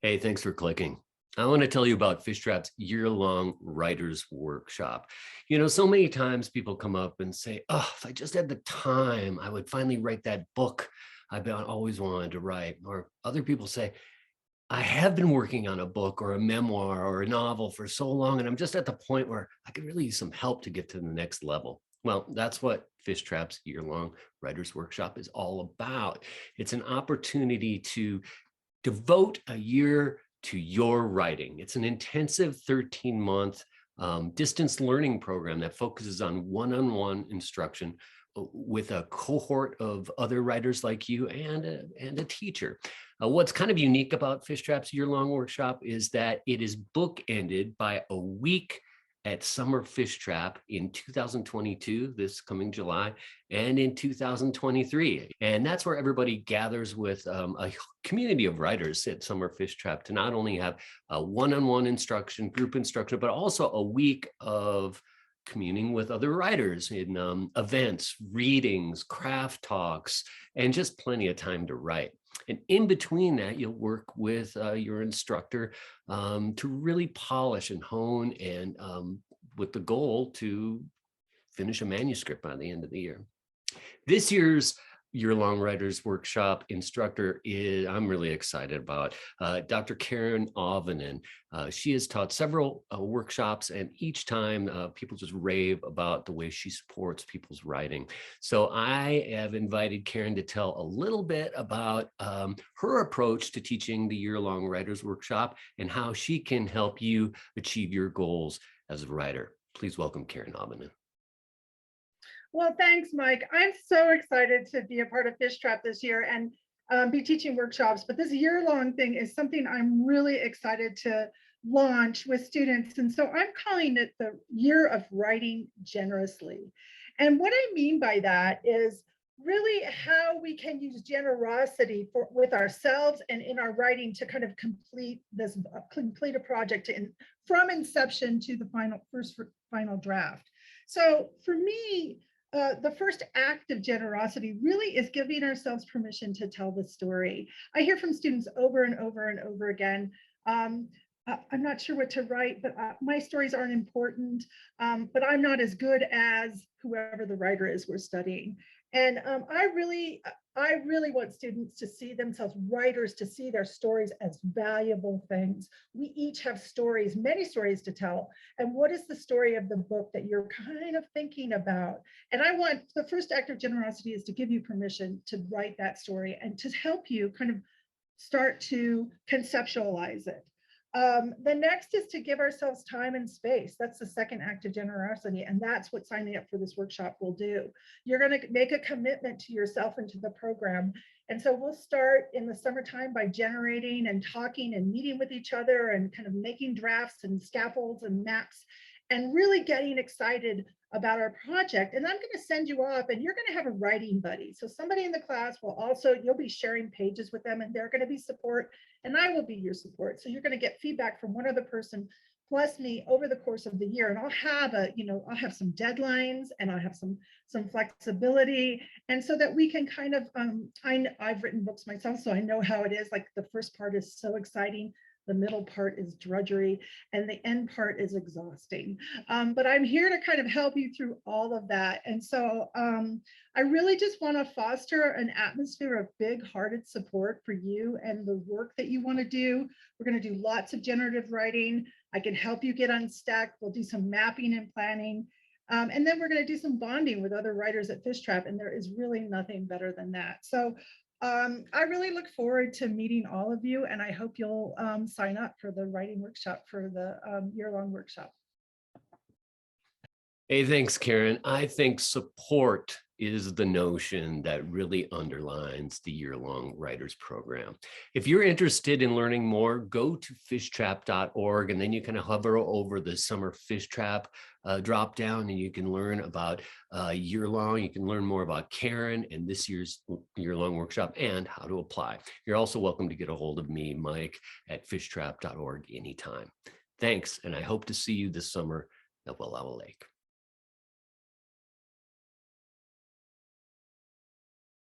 Hey, thanks for clicking. I want to tell you about Fishtrap's year-long writers workshop. So many times people come up and say, "Oh, if I just had the time, I would finally write that book I've been always wanted to write." Or other people say, "I have been working on a book or a memoir or a novel for so long, and I'm just at the point where I could really use some help to get to the next level." Well, that's what Fishtrap's year-long writers workshop is all about. It's an opportunity to devote a year to your writing. It's an intensive 13-month distance learning program that focuses on one-on-one instruction with a cohort of other writers like you and a teacher. What's kind of unique about Fishtrap's year-long workshop is that it is bookended by a week at Summer Fish Trap in 2022, this coming July, and in 2023. And that's where everybody gathers with a community of writers at Summer Fish Trap to not only have a one-on-one instruction, group instruction, but also a week of communing with other writers in events, readings, craft talks, and just plenty of time to write. And in between that, you'll work with your instructor to really polish and hone and with the goal to finish a manuscript by the end of the year. This year's year-long writers workshop instructor I'm really excited about Dr. Karen Auvinen. She has taught several workshops, and each time people just rave about the way she supports people's writing. So I have invited Karen to tell a little bit about her approach to teaching the year-long writers workshop and how she can help you achieve your goals as a writer. Please welcome Karen Auvinen. Well, thanks, Mike. I'm so excited to be a part of Fishtrap this year and be teaching workshops. But this year-long thing is something I'm really excited to launch with students. And so I'm calling it the Year of Writing Generously. And what I mean by that is really how we can use generosity with ourselves and in our writing to kind of complete a project from inception to the final draft. So for me, the first act of generosity really is giving ourselves permission to tell the story. I hear from students over and over and over again, I'm not sure what to write, but my stories aren't important, but I'm not as good as whoever the writer is we're studying. And I really want students to see themselves, writers, to see their stories as valuable things. We each have stories, many stories to tell. And what is the story of the book that you're kind of thinking about? And I want the first act of generosity is to give you permission to write that story and to help you kind of start to conceptualize it. The next is to give ourselves time and space. That's the second act of generosity. And that's what signing up for this workshop will do. You're going to make a commitment to yourself and to the program. And so we'll start in the summertime by generating and talking and meeting with each other and kind of making drafts and scaffolds and maps and really getting excited about our project. And I'm going to send you off and you're going to have a writing buddy. So somebody in the class will also, you'll be sharing pages with them and they're going to be support and I will be your support. So you're going to get feedback from one other person plus me over the course of the year. And I'll have I'll have some deadlines and I'll have some flexibility. And so that we can kind of, I've written books myself, so I know how it is. Like the first part is so exciting. The middle part is drudgery and the end part is exhausting. But I'm here to kind of help you through all of that. And so I really just want to foster an atmosphere of big-hearted support for you and the work that you want to do. We're going to do lots of generative writing. I can help you get unstuck. We'll do some mapping and planning. And then we're going to do some bonding with other writers at Fishtrap. And there is really nothing better than that. So I really look forward to meeting all of you, and I hope you'll sign up for the writing workshop for the year-long workshop. Hey, thanks, Karen. I think support is the notion that really underlines the year-long writers program. If you're interested in learning more, go to fishtrap.org and then you can hover over the Summer Fish Trap drop down and you can learn about year-long. You can learn more about Karen and this year's year-long workshop and how to apply. You're also welcome to get a hold of me, Mike, at fishtrap.org anytime. Thanks, and I hope to see you this summer at Walla Lake.